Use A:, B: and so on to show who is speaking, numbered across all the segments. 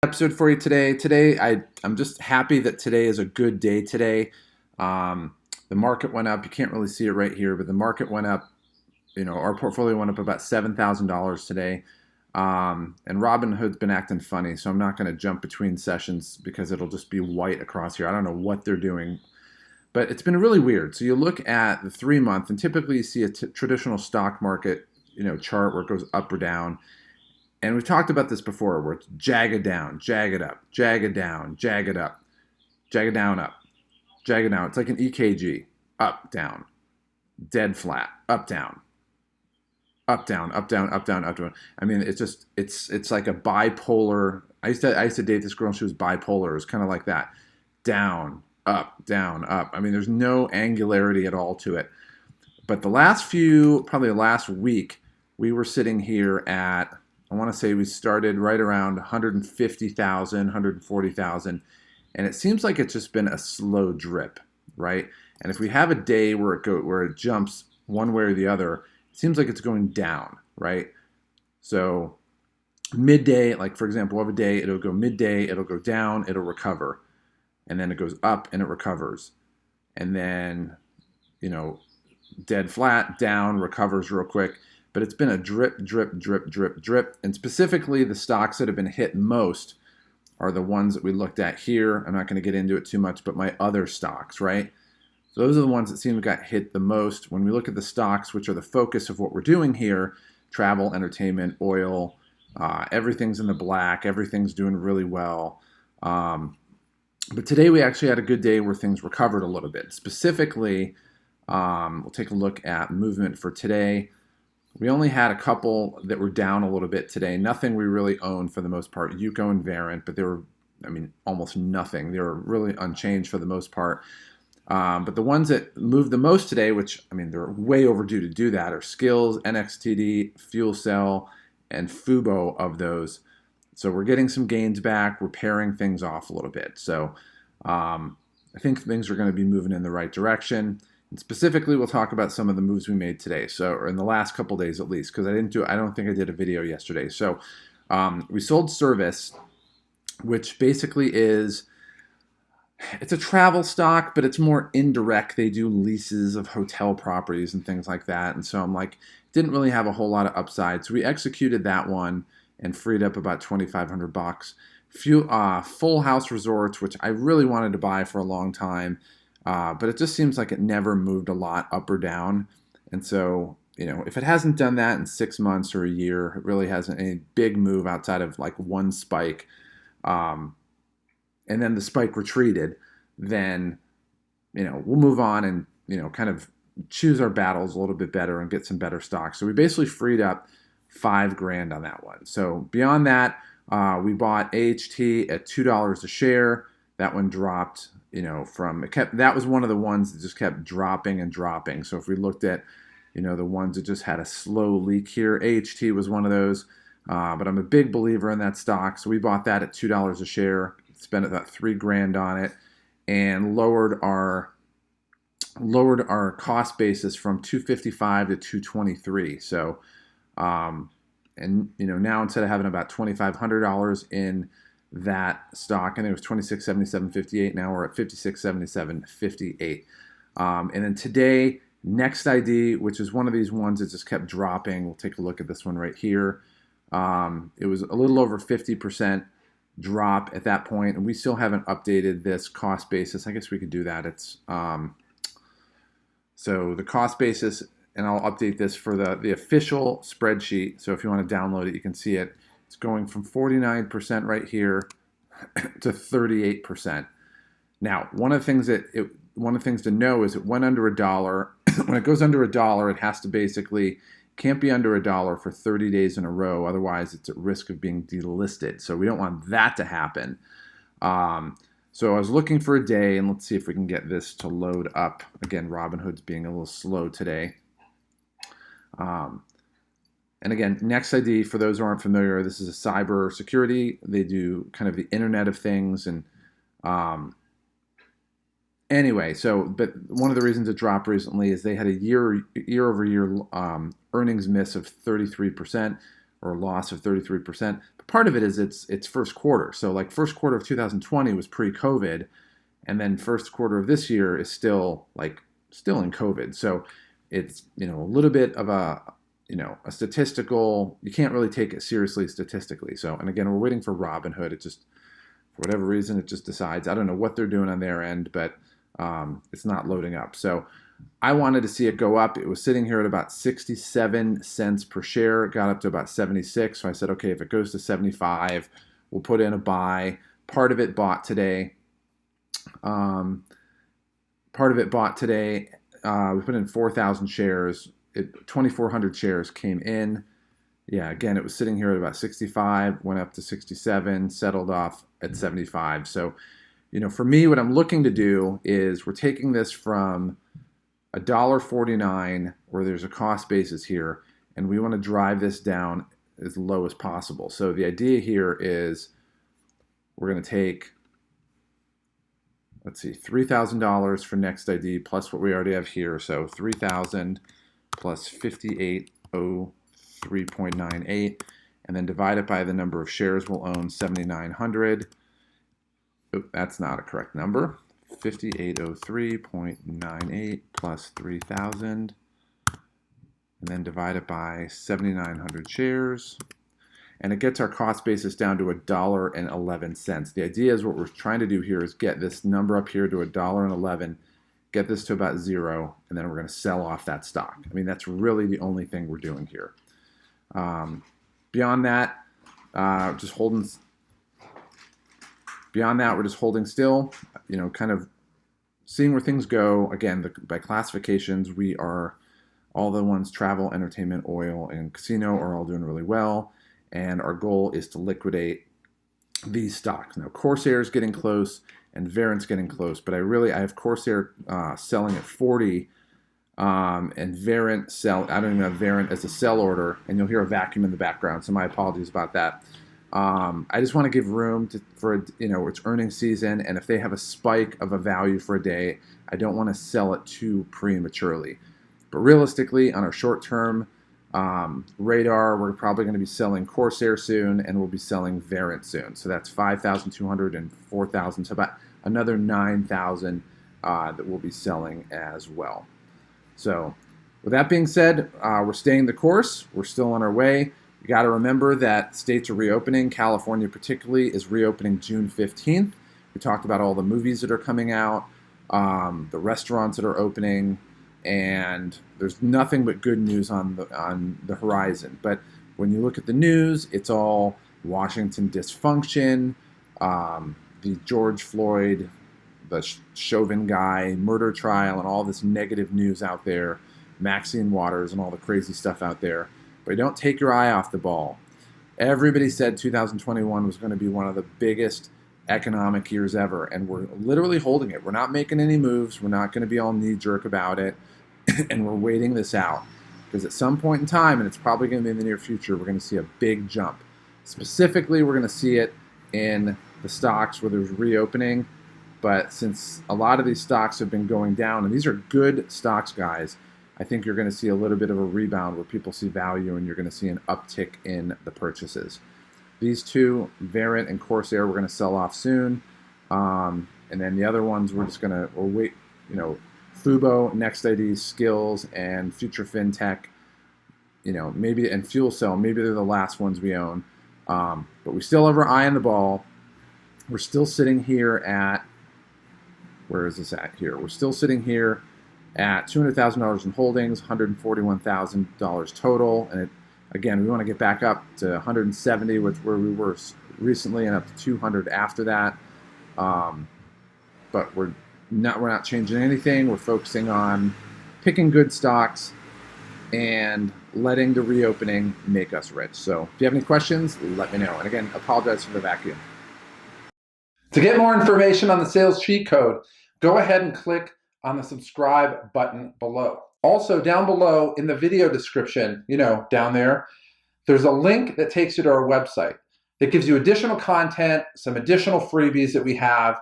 A: Episode for you today. I'm just happy that today is a good day today. The market went up. You can't really see it right here, but the market went up. Our portfolio went up about $7,000 today. And Robinhood's been acting funny, so I'm not going to jump between sessions because it'll just be white across here. I don't know what they're doing, but it's been really weird. So you look at the 3 month, and typically you see a traditional stock market, chart where it goes up or down. And we've talked about this before, where it's jagged down, jagged up, jagged down, jagged up, jagged down, up, jagged down. It's like an EKG, up, down, dead flat, up, down, up, down, up, down, up, down, up, down. I mean, it's like a bipolar. I used to date this girl. And she was bipolar. It was kind of like that, down, up, down, up. I mean, there's no angularity at all to it. But probably the last week, we were sitting here at, I want to say we started right around 150,000, 140,000, and it seems like it's just been a slow drip, right? And if we have a day where it jumps one way or the other, it seems like it's going down, right? So midday, like for example, of a day, it'll go midday, it'll go down, it'll recover, and then it goes up and it recovers, and then dead flat, down, recovers real quick. But it's been a drip, drip, drip, drip, drip. And specifically, the stocks that have been hit most are the ones that we looked at here. I'm not going to get into it too much, but my other stocks, right? So those are the ones that seem to got hit the most. When we look at the stocks, which are the focus of what we're doing here, travel, entertainment, oil, everything's in the black. Everything's doing really well. But today we actually had a good day where things recovered a little bit. Specifically, we'll take a look at movement for today. We only had a couple that were down a little bit today. Nothing we really owned for the most part. Yuko and Variant, but they were, almost nothing. They were really unchanged for the most part. But the ones that moved the most today, which, they're way overdue to do that, are Skills, NXTD, Fuel Cell, and Fubo of those. So we're getting some gains back. We're pairing things off a little bit. So I think things are going to be moving in the right direction. And specifically, we'll talk about some of the moves we made today, or in the last couple days at least, because I don't think I did a video yesterday. So we sold Service, which basically it's a travel stock, but it's more indirect. They do leases of hotel properties and things like that. And so I'm like, didn't really have a whole lot of upside. So we executed that one and freed up about $2,500. Full House Resorts, which I really wanted to buy for a long time. But it just seems like it never moved a lot up or down. And so, if it hasn't done that in 6 months or a year, it really hasn't any big move outside of like one spike. And then the spike retreated, then, we'll move on and, kind of choose our battles a little bit better and get some better stocks. So we basically freed up $5,000 on that one. So beyond that, we bought AHT at $2 a share. That one dropped. That was one of the ones that just kept dropping and dropping. So if we looked at, the ones that just had a slow leak here, AHT was one of those. But I'm a big believer in that stock. So we bought that at $2 a share, spent about $3,000 on it, and lowered our cost basis from 255 to 223. So, now instead of having about $2,500 in that stock, and it was 2677.58. Now we're at 5677.58. And then today, Next ID, which is one of these ones that just kept dropping. We'll take a look at this one right here. It was a little over 50% drop at that point, and we still haven't updated this cost basis. I guess we could do that. It's so the cost basis, and I'll update this for the official spreadsheet. So if you want to download it, you can see it. It's going from 49% right here to 38%. Now, one of the things to know is it went under $1. When it goes under $1, it has to can't be under $1 for 30 days in a row. Otherwise, it's at risk of being delisted. So we don't want that to happen. So I was looking for a day, and let's see if we can get this to load up. Again, Robinhood's being a little slow today. And again, Next ID, for those who aren't familiar, this is a cyber security. They do kind of the Internet of Things. And anyway, but one of the reasons it dropped recently is they had a year-over-year earnings miss of 33%, or loss of 33%. But part of it is it's first quarter. So like first quarter of 2020 was pre-COVID, and then first quarter of this year is still in COVID. So it's a little bit of a statistical. You can't really take it seriously statistically. So, and again, we're waiting for Robinhood. It just, for whatever reason, it just decides. I don't know what they're doing on their end, but it's not loading up. So I wanted to see it go up. It was sitting here at about 67 cents per share. It got up to about 76. So I said, okay, if it goes to 75, we'll put in a buy. Part of it bought today. We put in 4,000 shares. 2,400 shares came in. Yeah, again, it was sitting here at about 65, went up to 67, settled off at 75. So, for me, what I'm looking to do is we're taking this from $1.49, where there's a cost basis here, and we want to drive this down as low as possible. So the idea here is we're going to take, let's see, $3,000 for next ID plus what we already have here. So 3,000 plus 5803.98, and then divide it by the number of shares we'll own, 7,900. That's not a correct number. 5803.98 plus 3,000, and then divide it by 7,900 shares. And it gets our cost basis down to $1.11. The idea is what we're trying to do here is get this number up here to $1.11, get this to about 0, and then we're going to sell off that stock. I mean, that's really the only thing we're doing here. Beyond that, we're just holding still, kind of seeing where things go. Again, by classifications, we are all the ones: travel, entertainment, oil, and casino are all doing really well. And our goal is to liquidate these stocks. Now, Corsair is getting close, and Verint's getting close, but I have Corsair selling at 40, and Verint I don't even have Verint as a sell order, and you'll hear a vacuum in the background, so my apologies about that. I just want to give room for it's earnings season, and if they have a spike of a value for a day, I don't want to sell it too prematurely. But realistically, on our short-term radar, we're probably going to be selling Corsair soon, and we'll be selling Verint soon. So that's 5,200 and 4,000, so about another 9,000 that we'll be selling as well. So with that being said, we're staying the course. We're still on our way. You got to remember that states are reopening. California particularly is reopening June 15th. We talked about all the movies that are coming out, the restaurants that are opening, and there's nothing but good news on the horizon. But when you look at the news, it's all Washington dysfunction, the George Floyd, the Chauvin guy murder trial, and all this negative news out there, Maxine Waters and all the crazy stuff out there. But don't take your eye off the ball. Everybody said 2021 was going to be one of the biggest economic years ever, and we're literally holding it. We're not making any moves. We're not going to be all knee-jerk about it, and we're waiting this out. Because at some point in time, and it's probably going to be in the near future, we're going to see a big jump. Specifically, we're going to see it in the stocks where there's reopening. But since a lot of these stocks have been going down, and these are good stocks, guys, I think you're going to see a little bit of a rebound where people see value, and you're going to see an uptick in the purchases. These two, Verint and Corsair, we're going to sell off soon. And then the other ones, we'll wait, Fubo, Next ID, Skills, and Future FinTech, maybe, and Fuel Cell, maybe they're the last ones we own. But we still have our eye on the ball. We're still sitting here at, where is this at here? We're still sitting here at $200,000 in holdings, $141,000 total. And again, we want to get back up to 170, which where we were recently, and up to 200 after that. But we're not changing anything. We're focusing on picking good stocks and letting the reopening make us rich. So if you have any questions, let me know. And again, apologize for the vacuum. To get more information on the sales cheat code, go ahead and click on the subscribe button below. Also, down below in the video description, down there, there's a link that takes you to our website that gives you additional content, some additional freebies that we have,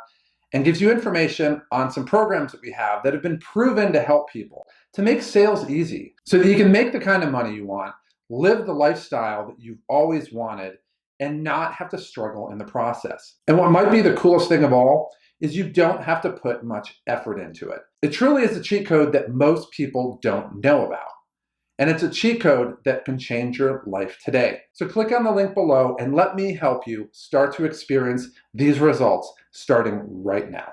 A: and gives you information on some programs that we have that have been proven to help people to make sales easy so that you can make the kind of money you want, live the lifestyle that you've always wanted, and not have to struggle in the process. And what might be the coolest thing of all is you don't have to put much effort into it. It truly is a cheat code that most people don't know about. And it's a cheat code that can change your life today. So click on the link below and let me help you start to experience these results starting right now.